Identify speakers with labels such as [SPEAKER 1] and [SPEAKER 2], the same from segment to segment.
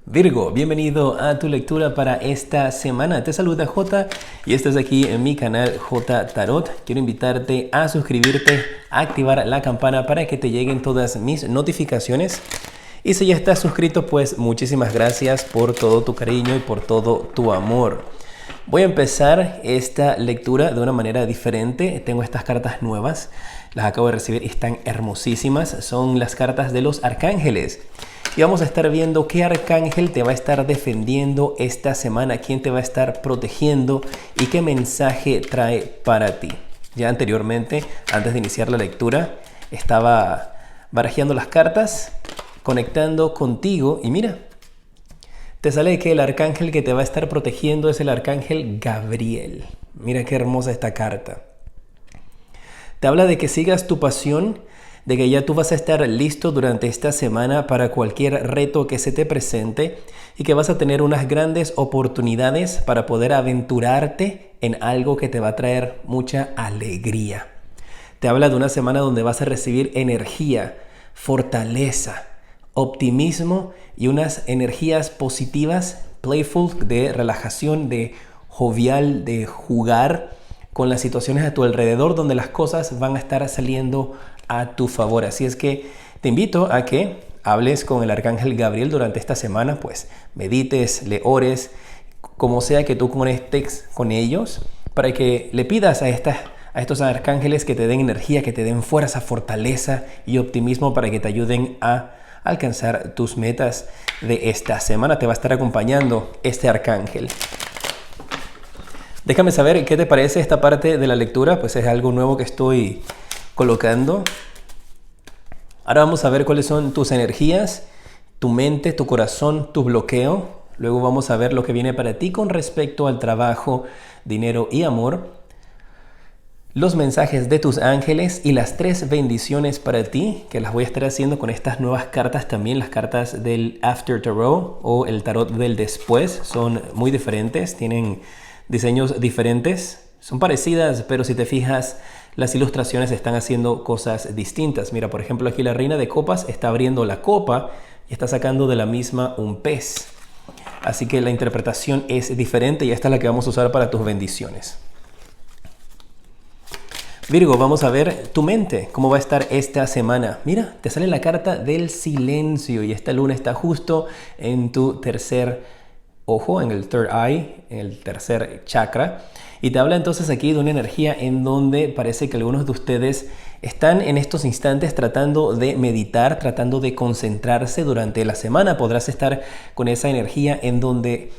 [SPEAKER 1] Virgo, bienvenido a tu lectura para esta semana. Te saluda J y estás aquí en mi canal J Tarot. Quiero invitarte a suscribirte, a activar la campana para que te lleguen todas mis notificaciones. Y si ya estás suscrito, pues muchísimas gracias por todo tu cariño y por todo tu amor. Voy a empezar esta lectura de una manera diferente. Tengo estas cartas nuevas, las acabo de recibir y están hermosísimas. Son las cartas de los arcángeles. Y vamos a estar viendo qué arcángel te va a estar defendiendo esta semana, quién te va a estar protegiendo y qué mensaje trae para ti. Ya anteriormente, antes de iniciar la lectura, estaba barajeando las cartas, conectando contigo y mira, te sale que el arcángel que te va a estar protegiendo es el arcángel Gabriel. Mira qué hermosa esta carta. Te habla de que sigas tu pasión, de que ya tú vas a estar listo durante esta semana para cualquier reto que se te presente y que vas a tener unas grandes oportunidades para poder aventurarte en algo que te va a traer mucha alegría. Te habla de una semana donde vas a recibir energía, fortaleza, optimismo y unas energías positivas, playful, de relajación, de jovial, de jugar con las situaciones a tu alrededor donde las cosas van a estar saliendo a tu favor. Así es que te invito a que hables con el arcángel Gabriel durante esta semana, pues medites, le ores, como sea que tú conectes con ellos, para que le pidas a estos arcángeles que te den energía, que te den fuerza, fortaleza y optimismo para que te ayuden a alcanzar tus metas de esta semana. Te va a estar acompañando este arcángel. Déjame saber qué te parece esta parte de la lectura, pues es algo nuevo que estoy colocando. Ahora vamos a ver cuáles son tus energías, tu mente, tu corazón, tu bloqueo. Luego vamos a ver lo que viene para ti con respecto al trabajo, dinero y amor. Los mensajes de tus ángeles y las 3 bendiciones para ti, que las voy a estar haciendo con estas nuevas cartas también. Las cartas del After Tarot o el tarot del después son muy diferentes, tienen diseños diferentes. Son parecidas, pero si te fijas, las ilustraciones están haciendo cosas distintas. Mira, por ejemplo, aquí la reina de copas está abriendo la copa y está sacando de la misma un pez. Así que la interpretación es diferente y esta es la que vamos a usar para tus bendiciones. Virgo, vamos a ver tu mente, cómo va a estar esta semana. Mira, te sale la carta del silencio y esta luna está justo en tu tercer ojo, en el third eye, en el tercer chakra. Y te habla entonces aquí de una energía en donde parece que algunos de ustedes están en estos instantes tratando de meditar, tratando de concentrarse durante la semana. Podrás estar con esa energía en donde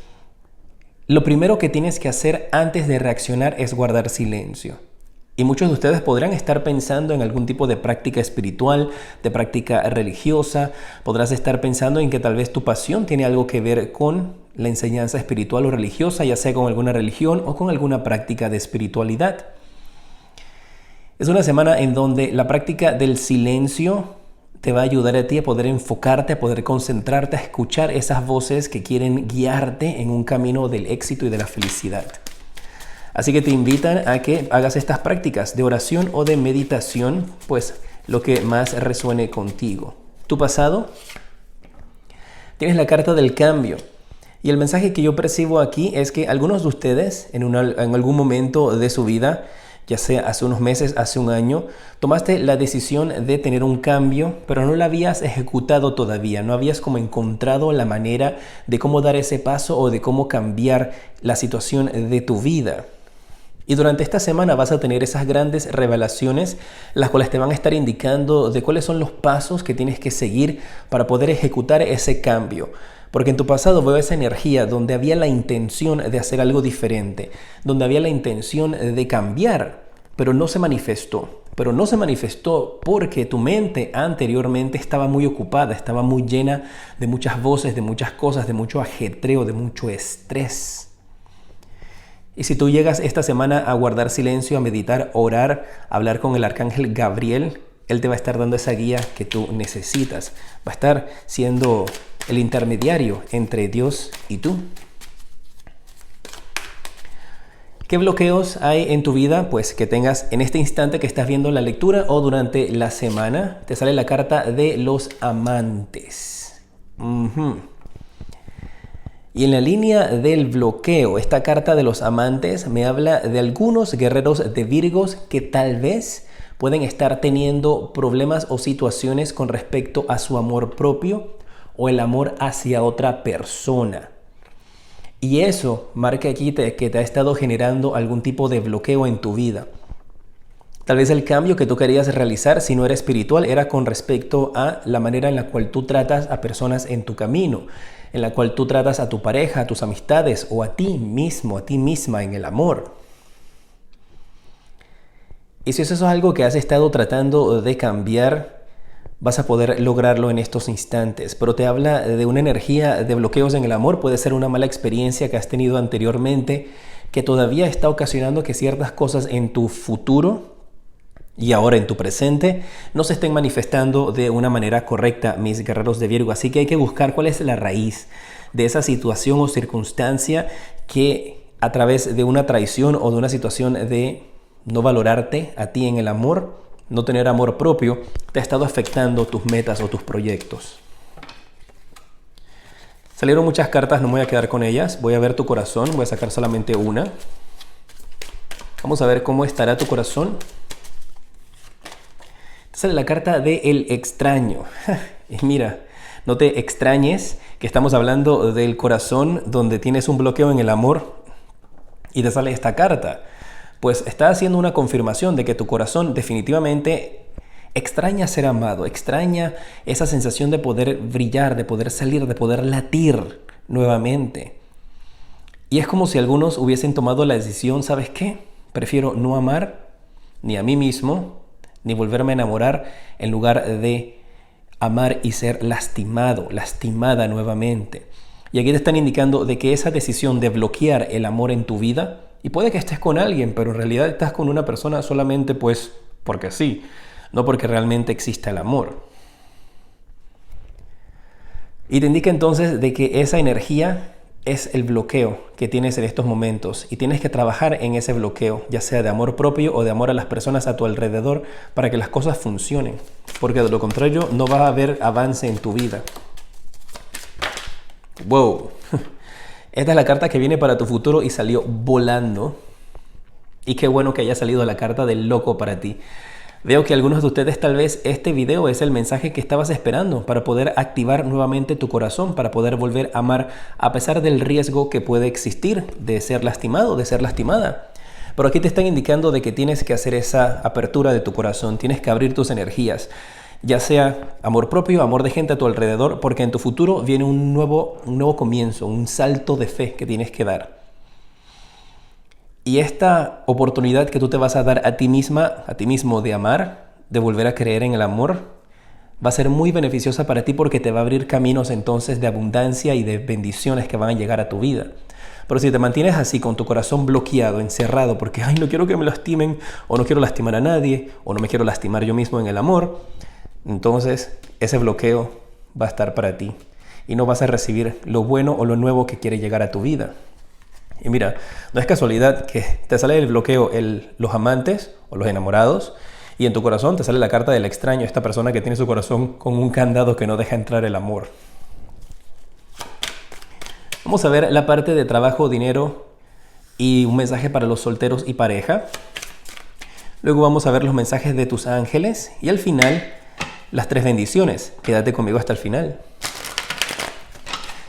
[SPEAKER 1] lo primero que tienes que hacer antes de reaccionar es guardar silencio. Y muchos de ustedes podrán estar pensando en algún tipo de práctica espiritual, de práctica religiosa. Podrás estar pensando en que tal vez tu pasión tiene algo que ver con la enseñanza espiritual o religiosa, ya sea con alguna religión o con alguna práctica de espiritualidad. Es una semana en donde la práctica del silencio te va a ayudar a ti a poder enfocarte, a poder concentrarte, a escuchar esas voces que quieren guiarte en un camino del éxito y de la felicidad. Así que te invitan a que hagas estas prácticas de oración o de meditación, pues lo que más resuene contigo. Tu pasado, tienes la carta del cambio. Y el mensaje que yo percibo aquí es que algunos de ustedes en algún momento de su vida, ya sea hace unos meses, hace un año, tomaste la decisión de tener un cambio, pero no la habías ejecutado todavía, no habías como encontrado la manera de cómo dar ese paso o de cómo cambiar la situación de tu vida. Y durante esta semana vas a tener esas grandes revelaciones, las cuales te van a estar indicando de cuáles son los pasos que tienes que seguir para poder ejecutar ese cambio. Porque en tu pasado veo esa energía donde había la intención de hacer algo diferente, donde había la intención de cambiar, pero no se manifestó. Pero no se manifestó porque tu mente anteriormente estaba muy ocupada, estaba muy llena de muchas voces, de muchas cosas, de mucho ajetreo, de mucho estrés. Y si tú llegas esta semana a guardar silencio, a meditar, orar, a hablar con el arcángel Gabriel, él te va a estar dando esa guía que tú necesitas. Va a estar siendo el intermediario entre Dios y tú. ¿Qué bloqueos hay en tu vida? Pues que tengas en este instante que estás viendo la lectura o durante la semana. Te sale la carta de los amantes. Y en la línea del bloqueo, esta carta de los amantes me habla de algunos guerreros de Virgos que tal vez pueden estar teniendo problemas o situaciones con respecto a su amor propio o el amor hacia otra persona. Y eso marca aquí que te ha estado generando algún tipo de bloqueo en tu vida. Tal vez el cambio que tú querías realizar, si no era espiritual, era con respecto a la manera en la cual tú tratas a personas en tu camino, en la cual tú tratas a tu pareja, a tus amistades o a ti mismo, a ti misma en el amor. Y si eso es algo que has estado tratando de cambiar, vas a poder lograrlo en estos instantes. Pero te habla de una energía de bloqueos en el amor. Puede ser una mala experiencia que has tenido anteriormente, que todavía está ocasionando que ciertas cosas en tu futuro y ahora en tu presente no se estén manifestando de una manera correcta, mis guerreros de Virgo. Así que hay que buscar cuál es la raíz de esa situación o circunstancia que a través de una traición o de una situación de no valorarte a ti en el amor, no tener amor propio, te ha estado afectando tus metas o tus proyectos. Salieron muchas cartas, no me voy a quedar con ellas. Voy a ver tu corazón, voy a sacar solamente una. Vamos a ver cómo estará tu corazón. Sale la carta de el extraño. Y mira, no te extrañes que estamos hablando del corazón donde tienes un bloqueo en el amor y te sale esta carta. Pues está haciendo una confirmación de que tu corazón definitivamente extraña ser amado, extraña esa sensación de poder brillar, de poder salir, de poder latir nuevamente. Y es como si algunos hubiesen tomado la decisión, ¿sabes qué? Prefiero no amar ni a mí mismo, ni volverme a enamorar en lugar de amar y ser lastimado, lastimada nuevamente. Y aquí te están indicando de que esa decisión de bloquear el amor en tu vida, y puede que estés con alguien, pero en realidad estás con una persona solamente pues porque sí, no porque realmente exista el amor. Y te indica entonces de que esa energía es el bloqueo que tienes en estos momentos y tienes que trabajar en ese bloqueo, ya sea de amor propio o de amor a las personas a tu alrededor para que las cosas funcionen, porque de lo contrario no va a haber avance en tu vida. ¡Wow! Esta es la carta que viene para tu futuro y salió volando. Y qué bueno que haya salido la carta del loco para ti. Veo que algunos de ustedes tal vez este video es el mensaje que estabas esperando para poder activar nuevamente tu corazón, para poder volver a amar a pesar del riesgo que puede existir de ser lastimado, de ser lastimada. Pero aquí te están indicando de que tienes que hacer esa apertura de tu corazón, tienes que abrir tus energías, ya sea amor propio, amor de gente a tu alrededor, porque en tu futuro viene un nuevo comienzo, un salto de fe que tienes que dar. Y esta oportunidad que tú te vas a dar a ti misma, a ti mismo de amar, de volver a creer en el amor, va a ser muy beneficiosa para ti porque te va a abrir caminos entonces de abundancia y de bendiciones que van a llegar a tu vida. Pero si te mantienes así con tu corazón bloqueado, encerrado, porque ay, no quiero que me lastimen, o no quiero lastimar a nadie, o no me quiero lastimar yo mismo en el amor, entonces ese bloqueo va a estar para ti y no vas a recibir lo bueno o lo nuevo que quiere llegar a tu vida. Y mira, no es casualidad que te sale el bloqueo los amantes o los enamorados y en tu corazón te sale la carta del extraño, esta persona que tiene su corazón con un candado que no deja entrar el amor. Vamos a ver la parte de trabajo, dinero y un mensaje para los solteros y pareja. Luego vamos a ver los mensajes de tus ángeles y al final las 3 bendiciones. Quédate conmigo hasta el final.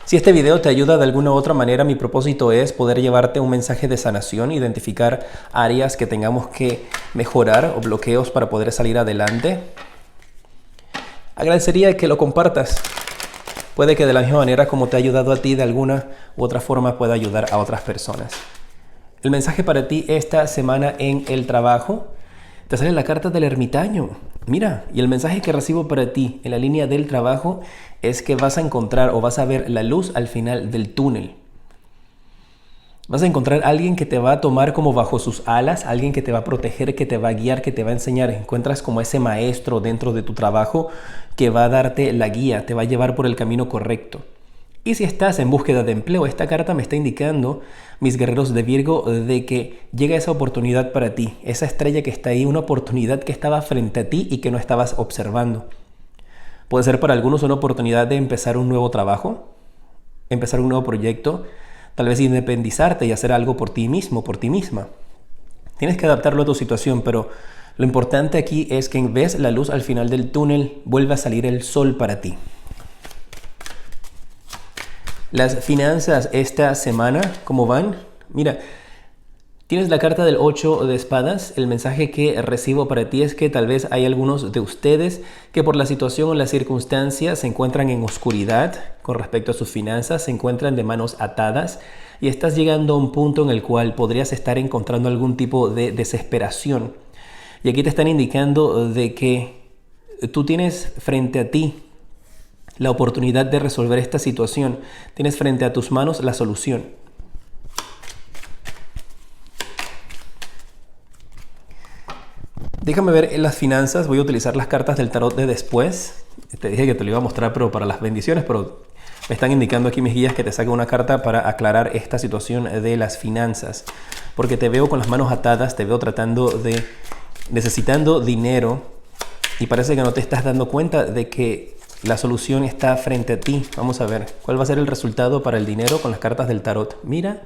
[SPEAKER 1] Si este video te ayuda de alguna u otra manera, mi propósito es poder llevarte un mensaje de sanación, identificar áreas que tengamos que mejorar o bloqueos para poder salir adelante. Agradecería que lo compartas. Puede que de la misma manera como te ha ayudado a ti, de alguna u otra forma pueda ayudar a otras personas. El mensaje para ti esta semana en el trabajo, te sale la carta del ermitaño. Mira, y el mensaje que recibo para ti en la línea del trabajo es que vas a encontrar o vas a ver la luz al final del túnel. Vas a encontrar a alguien que te va a tomar como bajo sus alas, alguien que te va a proteger, que te va a guiar, que te va a enseñar. Encuentras como ese maestro dentro de tu trabajo que va a darte la guía, te va a llevar por el camino correcto. Y si estás en búsqueda de empleo, esta carta me está indicando, mis guerreros de Virgo, de que llega esa oportunidad para ti, esa estrella que está ahí, una oportunidad que estaba frente a ti y que no estabas observando. Puede ser para algunos una oportunidad de empezar un nuevo trabajo, empezar un nuevo proyecto, tal vez independizarte y hacer algo por ti mismo, por ti misma. Tienes que adaptarlo a tu situación, pero lo importante aquí es que ves la luz al final del túnel, vuelve a salir el sol para ti. Las finanzas esta semana, ¿cómo van? Mira, tienes la carta del 8 de espadas. El mensaje que recibo para ti es que tal vez hay algunos de ustedes que por la situación o las circunstancias se encuentran en oscuridad con respecto a sus finanzas, se encuentran de manos atadas y estás llegando a un punto en el cual podrías estar encontrando algún tipo de desesperación. Y aquí te están indicando de que tú tienes frente a ti la oportunidad de resolver esta situación. Tienes frente a tus manos la solución. Déjame ver en las finanzas. Voy a utilizar las cartas del tarot de después. Te dije que te lo iba a mostrar, pero para las bendiciones, pero me están indicando aquí mis guías que te saque una carta para aclarar esta situación de las finanzas. Porque te veo con las manos atadas, te veo necesitando dinero y parece que no te estás dando cuenta de que la solución está frente a ti. Vamos a ver cuál va a ser el resultado para el dinero con las cartas del tarot. Mira,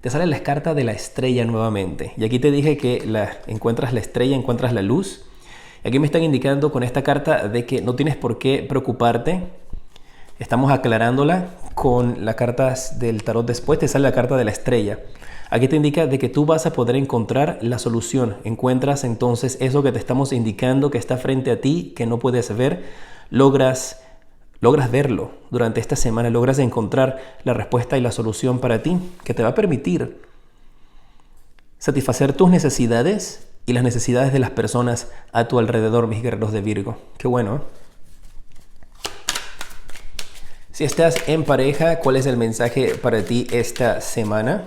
[SPEAKER 1] te sale la carta de la estrella nuevamente. Y aquí te dije que encuentras la estrella, encuentras la luz. Y aquí me están indicando con esta carta de que no tienes por qué preocuparte. Estamos aclarándola con las cartas del tarot después. Te sale la carta de la estrella. Aquí te indica de que tú vas a poder encontrar la solución. Encuentras entonces eso que te estamos indicando que está frente a ti, que no puedes ver. Logras verlo durante esta semana, logras encontrar la respuesta y la solución para ti, que te va a permitir satisfacer tus necesidades y las necesidades de las personas a tu alrededor, mis guerreros de Virgo. Qué bueno, ¿eh? Si estás en pareja, ¿cuál es el mensaje para ti esta semana?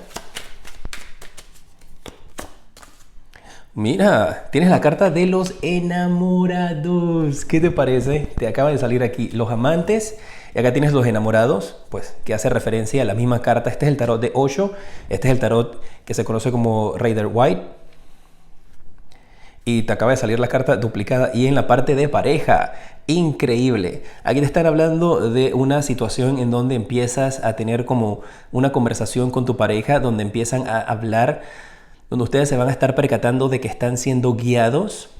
[SPEAKER 1] Mira, tienes la carta de los enamorados. ¿Qué te parece? Te acaba de salir aquí los amantes y acá tienes los enamorados, pues que hace referencia a la misma carta. Este es el tarot de Osho, este es el tarot que se conoce como Rider White. Y te acaba de salir la carta duplicada y en la parte de pareja. Increíble. Aquí te están hablando de una situación en donde empiezas a tener como una conversación con tu pareja, donde empiezan a hablar, donde ustedes se van a estar percatando de que están siendo guiados.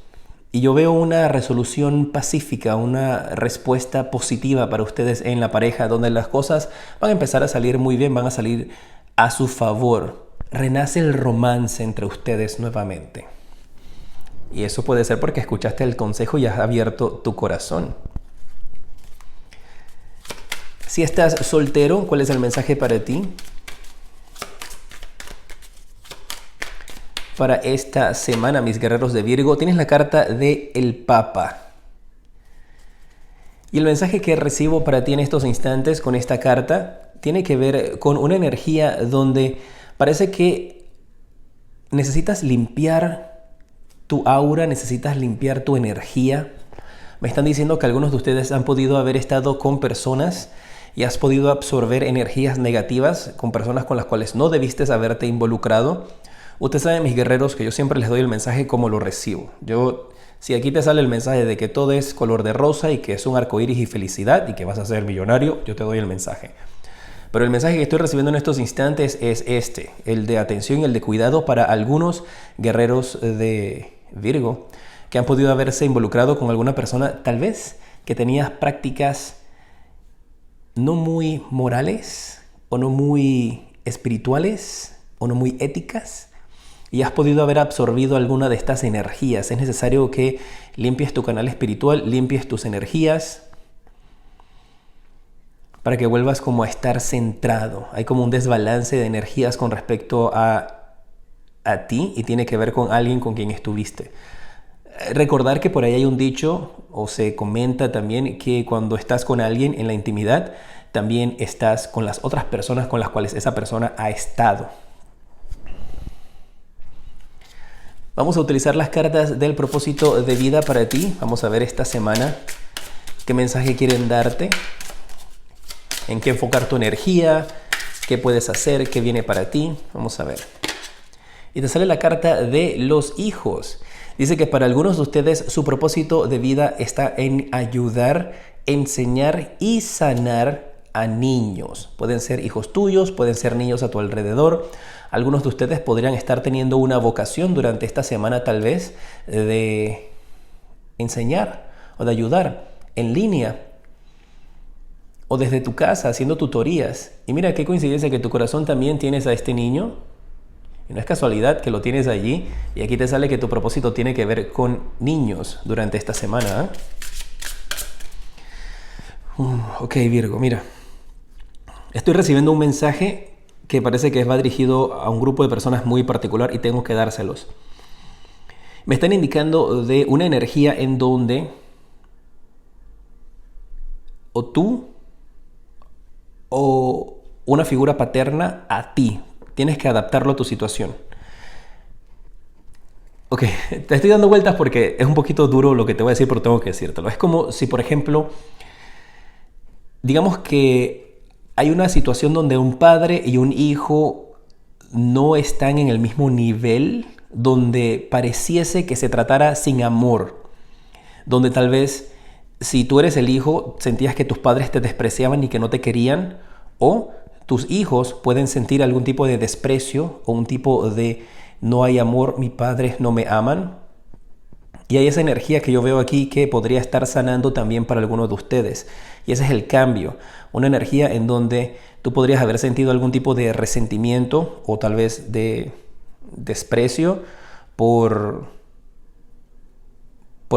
[SPEAKER 1] Y yo veo una resolución pacífica, una respuesta positiva para ustedes en la pareja, donde las cosas van a empezar a salir muy bien, van a salir a su favor. Renace el romance entre ustedes nuevamente. Y eso puede ser porque escuchaste el consejo y has abierto tu corazón. Si estás soltero, ¿cuál es el mensaje para ti? Para esta semana, mis guerreros de Virgo, tienes la carta de el Papa. Y el mensaje que recibo para ti en estos instantes con esta carta tiene que ver con una energía donde parece que necesitas limpiar tu aura, necesitas limpiar tu energía. Me están diciendo que algunos de ustedes han podido haber estado con personas y has podido absorber energías negativas con personas con las cuales no debiste haberte involucrado. Ustedes saben, mis guerreros, que yo siempre les doy el mensaje como lo recibo. Si aquí te sale el mensaje de que todo es color de rosa y que es un arcoíris y felicidad y que vas a ser millonario, yo te doy el mensaje. Pero el mensaje que estoy recibiendo en estos instantes es este, el de atención y el de cuidado para algunos guerreros de Virgo que han podido haberse involucrado con alguna persona, tal vez que tenías prácticas no muy morales o no muy espirituales o no muy éticas. Y has podido haber absorbido alguna de estas energías. Es necesario que limpies tu canal espiritual, limpies tus energías para que vuelvas como a estar centrado. Hay como un desbalance de energías con respecto a ti y tiene que ver con alguien con quien estuviste. Recordar que por ahí hay un dicho o se comenta también que cuando estás con alguien en la intimidad, también estás con las otras personas con las cuales esa persona ha estado. Vamos a utilizar las cartas del propósito de vida para ti. Vamos a ver esta semana qué mensaje quieren darte, en qué enfocar tu energía, qué puedes hacer, qué viene para ti. Vamos a ver. Y te sale la carta de los hijos. Dice que para algunos de ustedes su propósito de vida está en ayudar, enseñar y sanar a niños. Pueden ser hijos tuyos, pueden ser niños a tu alrededor. Algunos de ustedes podrían estar teniendo una vocación durante esta semana tal vez de enseñar o de ayudar en línea o desde tu casa haciendo tutorías. Y mira qué coincidencia que tu corazón también tienes a este niño. Y no es casualidad que lo tienes allí. Y aquí te sale que tu propósito tiene que ver con niños durante esta semana. Ok, Virgo, mira. Estoy recibiendo un mensaje que parece que va dirigido a un grupo de personas muy particular y tengo que dárselos. Me están indicando de una energía en donde o tú o una figura paterna a ti. Tienes que adaptarlo a tu situación. Ok, te estoy dando vueltas porque es un poquito duro lo que te voy a decir, pero tengo que decírtelo. Es como si, por ejemplo, digamos que hay una situación donde un padre y un hijo no están en el mismo nivel, donde pareciese que se tratara sin amor, donde tal vez si tú eres el hijo sentías que tus padres te despreciaban y que no te querían, o tus hijos pueden sentir algún tipo de desprecio o un tipo de no hay amor, mis padres no me aman. Y hay esa energía que yo veo aquí que podría estar sanando también para algunos de ustedes. Y ese es el cambio. Una energía en donde tú podrías haber sentido algún tipo de resentimiento o tal vez de desprecio por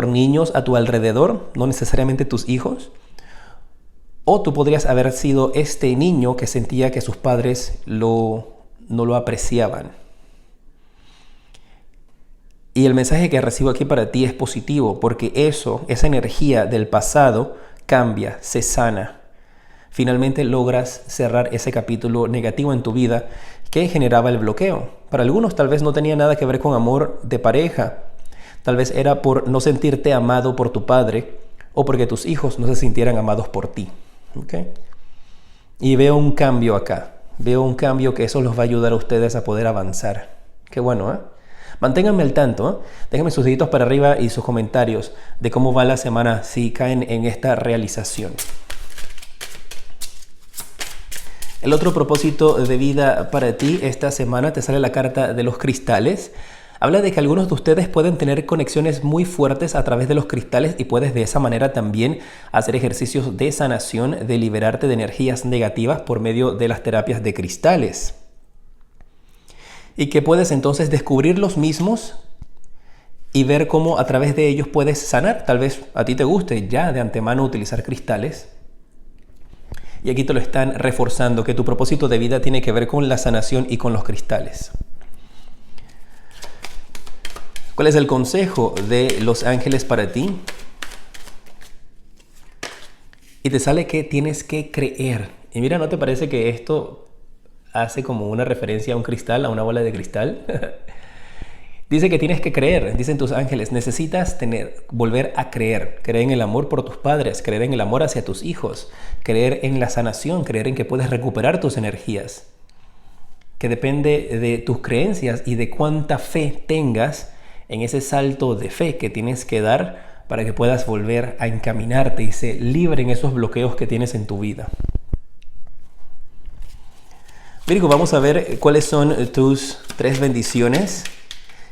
[SPEAKER 1] niños a tu alrededor, no necesariamente tus hijos. O tú podrías haber sido este niño que sentía que sus padres no lo apreciaban. Y el mensaje que recibo aquí para ti es positivo, porque esa energía del pasado cambia, se sana. Finalmente logras cerrar ese capítulo negativo en tu vida que generaba el bloqueo. Para algunos tal vez no tenía nada que ver con amor de pareja. Tal vez era por no sentirte amado por tu padre o porque tus hijos no se sintieran amados por ti. ¿Okay? Y veo un cambio acá. Veo un cambio que eso los va a ayudar a ustedes a poder avanzar. Qué bueno, ¿eh? Manténganme al tanto, ¿eh? Déjenme sus deditos para arriba y sus comentarios de cómo va la semana si caen en esta realización. El otro propósito de vida para ti esta semana te sale la carta de los cristales. Habla de que algunos de ustedes pueden tener conexiones muy fuertes a través de los cristales y puedes de esa manera también hacer ejercicios de sanación, de liberarte de energías negativas por medio de las terapias de cristales. Y que puedes entonces descubrir los mismos y ver cómo a través de ellos puedes sanar. Tal vez a ti te guste ya de antemano utilizar cristales. Y aquí te lo están reforzando, que tu propósito de vida tiene que ver con la sanación y con los cristales. ¿Cuál es el consejo de los ángeles para ti? Y te sale que tienes que creer. Y mira, ¿no te parece que esto hace como una referencia a un cristal, a una bola de cristal? Dice que tienes que creer, dicen tus ángeles, necesitas volver a creer en el amor por tus padres, creer en el amor hacia tus hijos, creer en la sanación, creer en que puedes recuperar tus energías, que depende de tus creencias y de cuánta fe tengas en ese salto de fe que tienes que dar para que puedas volver a encaminarte y se libren esos bloqueos que tienes en tu vida. Virgo, vamos a ver cuáles son tus 3 bendiciones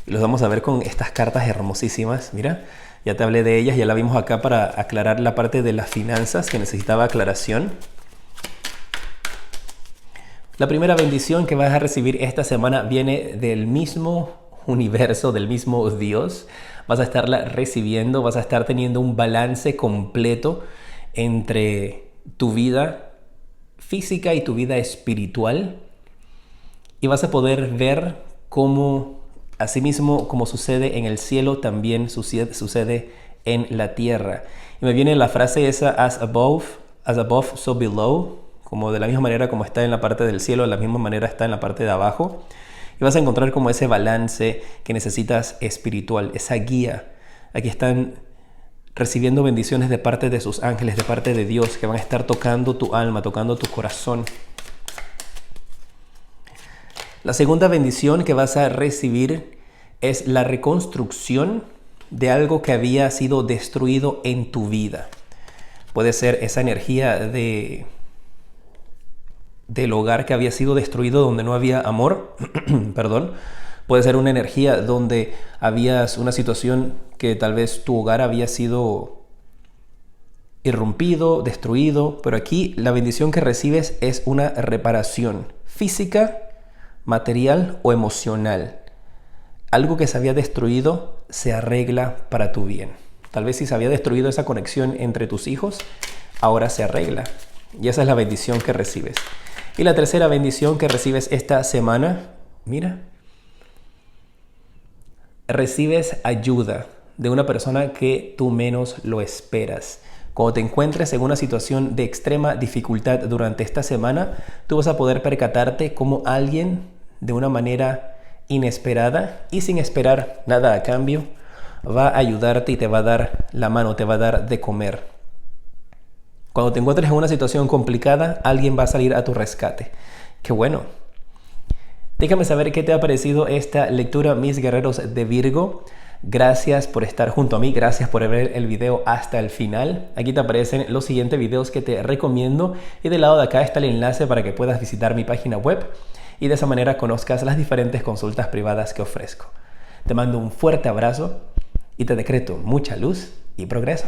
[SPEAKER 1] y los vamos a ver con estas cartas hermosísimas. Mira, ya te hablé de ellas, ya la vimos acá para aclarar la parte de las finanzas que necesitaba aclaración. La primera bendición que vas a recibir esta semana viene del mismo universo, del mismo Dios. Vas a estarla recibiendo, vas a estar teniendo un balance completo entre tu vida física y tu vida espiritual, y vas a poder ver cómo, asimismo como sucede en el cielo, también sucede en la tierra. Y me viene la frase esa, as above, so below, como de la misma manera como está en la parte del cielo, de la misma manera está en la parte de abajo. Y vas a encontrar como ese balance que necesitas espiritual, esa guía. Aquí están recibiendo bendiciones de parte de sus ángeles, de parte de Dios, que van a estar tocando tu alma, tocando tu corazón. La segunda bendición que vas a recibir es la reconstrucción de algo que había sido destruido en tu vida. Puede ser esa energía de del hogar que había sido destruido, donde no había amor, perdón. Puede ser una energía donde habías una situación que tal vez tu hogar había sido irrumpido, destruido, pero aquí la bendición que recibes es una reparación física, material o emocional. Algo que se había destruido se arregla para tu bien. Tal vez si se había destruido esa conexión entre tus hijos, ahora se arregla. Y esa es la bendición que recibes. Y la tercera bendición que recibes esta semana, mira, recibes ayuda de una persona que tú menos lo esperas. Cuando te encuentres en una situación de extrema dificultad durante esta semana, tú vas a poder percatarte cómo alguien, de una manera inesperada y sin esperar nada a cambio, va a ayudarte y te va a dar la mano, te va a dar de comer. Cuando te encuentres en una situación complicada, alguien va a salir a tu rescate. ¡Qué bueno! Déjame saber qué te ha parecido esta lectura, mis guerreros de Virgo. Gracias por estar junto a mí, gracias por ver el video hasta el final. Aquí te aparecen los siguientes videos que te recomiendo y del lado de acá está el enlace para que puedas visitar mi página web y de esa manera conozcas las diferentes consultas privadas que ofrezco. Te mando un fuerte abrazo y te decreto mucha luz y progreso.